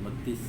29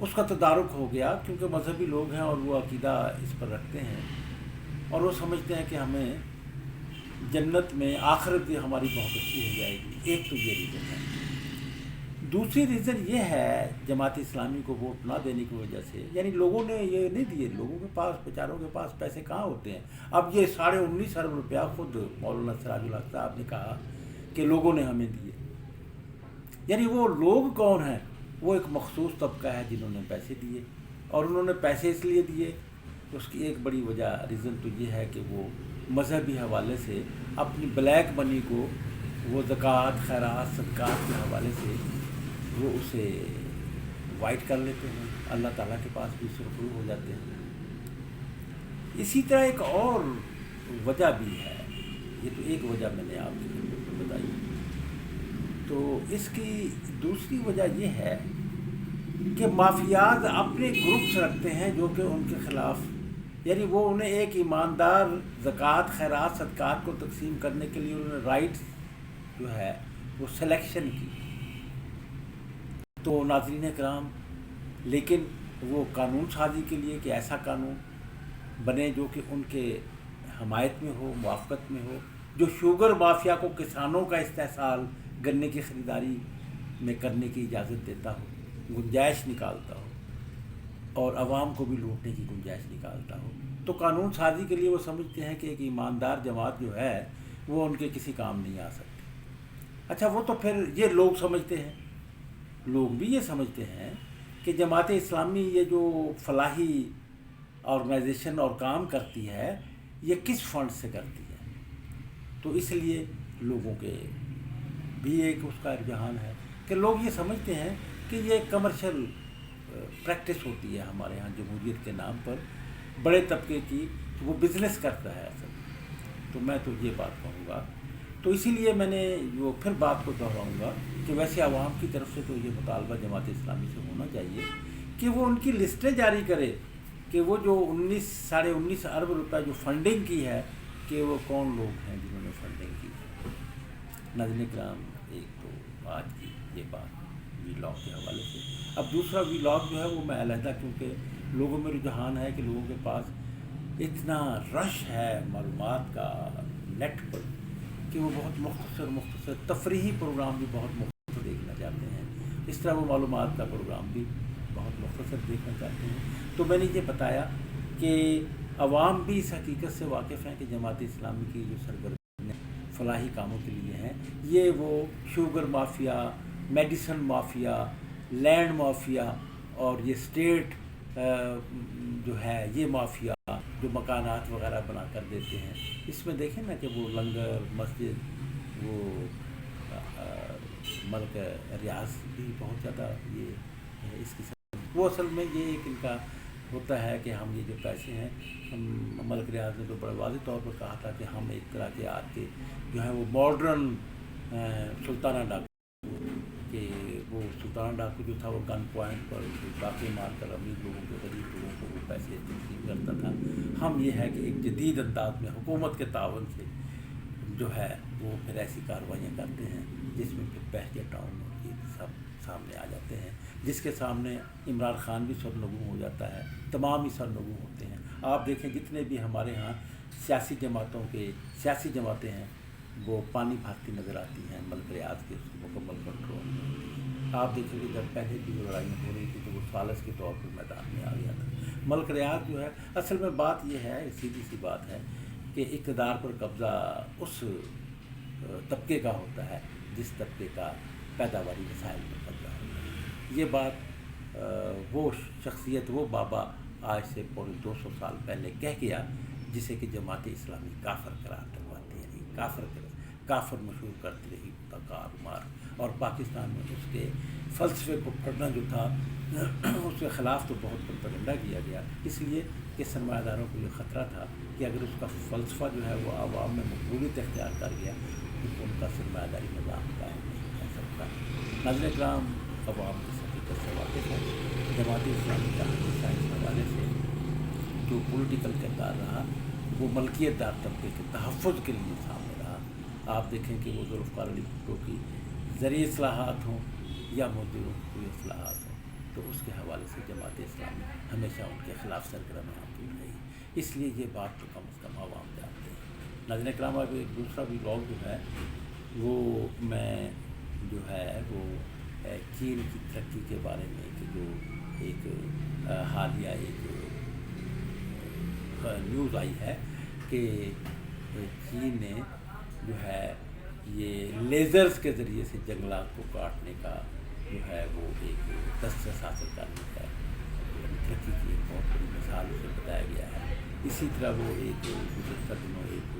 اس کا تدارک ہو گیا، کیونکہ مذہبی لوگ ہیں اور وہ عقیدہ اس پر رکھتے ہیں اور وہ سمجھتے ہیں کہ ہمیں جنت میں آخرت بھی ہماری بہت اچھی ہو جائے گی۔ ایک تو یہ ریزن ہے۔ دوسری ریزن یہ ہے جماعت اسلامی کو ووٹ نہ دینے کی وجہ سے، یعنی لوگوں نے یہ نہیں دیے، لوگوں کے پاس، بیچاروں کے پاس پیسے کہاں ہوتے ہیں۔ اب یہ 19.5 ارب روپیہ خود مولانا سراج الحق صاحب نے کہا کہ لوگوں نے ہمیں دیے، یعنی وہ لوگ کون ہیں؟ وہ ایک مخصوص طبقہ ہے جنہوں نے پیسے دیے، اور انہوں نے پیسے اس لیے دیے، اس کی ایک بڑی وجہ ریزن تو یہ ہے کہ وہ مذہبی حوالے سے اپنی بلیک منی کو، وہ زکوٰۃ، خیرات، صدقات کے حوالے سے وہ اسے وائٹ کر لیتے ہیں، اللہ تعالیٰ کے پاس بھی سرخرو ہو جاتے ہیں۔ اسی طرح ایک اور وجہ بھی ہے، یہ تو ایک وجہ میں نے آپ کی خدمت میں بتائی، تو اس کی دوسری وجہ یہ ہے کہ مافیاز اپنے گروپس رکھتے ہیں جو کہ ان کے خلاف، یعنی وہ انہیں ایک ایماندار زکوٰۃ، خیرات، صدقات کو تقسیم کرنے کے لیے انہوں نے رائٹس جو ہے وہ سلیکشن کی۔ تو ناظرین کرام، لیکن وہ قانون سازی کے لیے کہ ایسا قانون بنے جو کہ ان کے حمایت میں ہو، موافقت میں ہو، جو شوگر مافیا کو کسانوں کا استحصال گنے کی خریداری میں کرنے کی اجازت دیتا ہو، گنجائش نکالتا ہو، اور عوام کو بھی لوٹنے کی گنجائش نکالتا ہو، تو قانون سازی کے لیے وہ سمجھتے ہیں کہ ایک ایماندار جماعت جو ہے وہ ان کے کسی کام نہیں آ سکتی۔ اچھا، وہ تو پھر یہ لوگ سمجھتے ہیں، لوگ بھی یہ سمجھتے ہیں کہ جماعت اسلامی یہ جو فلاحی آرگنائزیشن اور کام کرتی ہے یہ کس فنڈ سے کرتی ہے، تو اس لیے لوگوں کے بھی ایک اس کا رجحان ہے کہ لوگ یہ سمجھتے ہیں کہ یہ ایک کمرشل پریکٹس ہوتی ہے ہمارے ہاں جمہوریت کے نام پر، بڑے طبقے کی وہ بزنس کرتا ہے اصل۔ تو میں تو یہ بات کہوں گا، تو اسی لیے میں نے وہ پھر بات کو دہراؤں گا کہ ویسے عوام کی طرف سے تو یہ مطالبہ جماعت اسلامی سے ہونا چاہیے کہ وہ ان کی لسٹیں جاری کرے کہ وہ جو 19.5 ارب روپے جو فنڈنگ کی ہے کہ وہ کون لوگ ہیں جنہوں نے فنڈنگ کی ہے۔ ناظرین کرام، ایک تو آج کی یہ بات وی لاگ کے حوالے سے۔ اب دوسرا وی لاگ جو ہے وہ میں علیحدہ، کیونکہ لوگوں میں رجحان ہے کہ لوگوں کے پاس اتنا رش ہے معلومات کا نیٹ پر کہ وہ بہت مختصر تفریحی پروگرام بھی بہت مختصر دیکھنا چاہتے ہیں، اس طرح وہ معلومات کا پروگرام بھی بہت مختصر دیکھنا چاہتے ہیں۔ تو میں نے یہ بتایا کہ عوام بھی اس حقیقت سے واقف ہیں کہ جماعت اسلامی کی جو سرگرمیاں فلاحی کاموں کے لیے ہیں، یہ وہ sugar mafia, medicine mafia, land mafia اور یہ اسٹیٹ جو ہے یہ مافیا جو مکانات وغیرہ بنا کر دیتے ہیں، اس میں دیکھیں نا کہ وہ لنگر، مسجد، وہ ملک ریاض بھی بہت زیادہ یہ اس کی وہ اصل میں یہ ایک ان کا ہوتا ہے کہ ہم یہ جو پیسے ہیں، ہم ملک ریاض نے تو بڑے واضح طور پر کہا تھا کہ ہم ایک طرح کے آج کے جو ہے وہ ماڈرن سلطانہ ڈاکو، کہ وہ سلطانہ ڈاکو جو تھا وہ گن پوائنٹ پر ڈاکے مار کر امیر لوگوں کے، غریب لوگوں کو وہ پیسے تقسیم کرتا تھا۔ ہم یہ ہے کہ ایک جدید انداز میں حکومت کے تعاون سے جو ہے وہ پھر ایسی کارروائیاں کرتے ہیں جس میں پھر بہجہ ٹاؤن اور یہ سب سامنے آ جاتے ہیں، جس کے سامنے عمران خان بھی سرنگوں ہو جاتا ہے، تمام ہی سرنگوں ہوتے ہیں۔ آپ دیکھیں جتنے بھی ہمارے ہاں سیاسی جماعتیں ہیں وہ پانی بھرتی نظر آتی ہیں ملک ریاض کے مکمل کنٹرول میں۔ آپ دیکھیں کہ جب پہلے بھی لڑائیاں ہو رہی تھی تو وہ سالس کے طور پر میدان میں آ گیا تھا۔ ملک ریاض جو ہے، اصل میں بات یہ ہے، سیدھی سی بات ہے کہ اقتدار پر قبضہ اس طبقے کا ہوتا ہے جس طبقے کا پیداواری وسائل پر قبضہ ہوتا ہے۔ یہ بات وہ شخصیت، وہ بابا آج سے پورے 200 سال پہلے کہہ گیا جسے کہ جماعت اسلامی کافر قرار دلواتی ہے، کافر مشہور کرتی رہی تکار مار، اور پاکستان میں اس کے فلسفے کو پڑھنا جو تھا اس کے خلاف تو بہت پروپیگنڈا کیا گیا، اس لیے کہ سرمایہ داروں کو یہ خطرہ تھا کہ اگر اس کا فلسفہ جو ہے وہ عوام میں مقبولیت اختیار کر گیا تو ان کا سرمایہ داری نظام قائم نہیں کر سکتا۔ ناظرین کرام، عوام کی حقیقت سے واقف ہے، جماعت اسلامی کا ہمیشہ اس حوالے سے جو پولیٹیکل کردار رہا وہ ملکیت دار طبقے کے تحفظ کے لیے سامنے رہا۔ آپ دیکھیں کہ وہ ذوالفقار علی بھٹو کی زرعی اصلاحات ہوں یا مزدوروں کی اصلاحات ہوں، تو اس کے حوالے سے جماعت اسلامی ہمیشہ ان کے خلاف سرگرم عمل رہی، اس لیے یہ بات تو کم از کم عوام جانتے ہیں۔ ناظرین کرام، اب ایک دوسرا بھی بلاگ جو ہے وہ میں جو ہے وہ چین کی ترقی کے بارے میں، کہ جو ایک حالیہ ایک نیوز آئی ہے کہ چین نے جو ہے یہ لیزرز کے ذریعے سے جنگلات کو کاٹنے کا جو ہے وہ ایک دسترس حاصل کرنے کا ترقی کی ایک بہت بڑی مثال اسے بتایا گیا ہے۔ اسی طرح وہ ایک گزشتہ دنوں ایک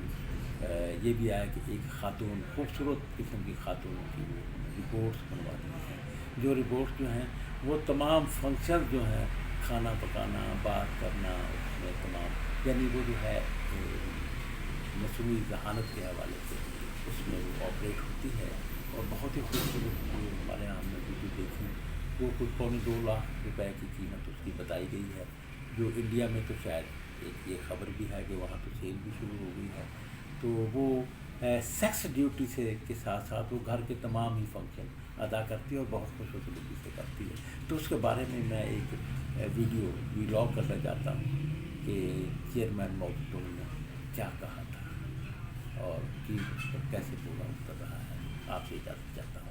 یہ بھی آیا کہ ایک خاتون، خوبصورت قسم کی خاتونوں کی وہ رپورٹس بنواتی ہیں، جو رپورٹس جو ہیں وہ تمام فنکشن جو ہیں، کھانا پکانا، بات کرنا، اس میں تمام، یعنی وہ جو ہے مصنوعی ذہانت کے حوالے سے اس میں وہ آپریٹ ہوتی ہے، اور بہت ہی خوبصورت ہمارے یہاں ہم نے ویڈیو دیکھی، وہ کچھ 2.25 لاکھ کی قیمت اس کی بتائی گئی ہے، جو انڈیا میں تو شاید ایک یہ خبر بھی ہے کہ وہاں تو سیل بھی شروع ہو گئی ہے۔ تو وہ سیکس ڈیوٹی سے کے ساتھ ساتھ وہ گھر کے تمام ہی فنکشن ادا کرتی ہے اور بہت خوش وسلوکی سے کرتی ہے۔ تو اس کے بارے میں میں ایک ویڈیو ولاگ کرنا چاہتا ہوں کہ چیئرمین ماؤ زیڈونگ نے کیا کہا تھا اور کیسے پورا اتر رہا ہے۔ آپ سے اجازت چاہتا ہوں۔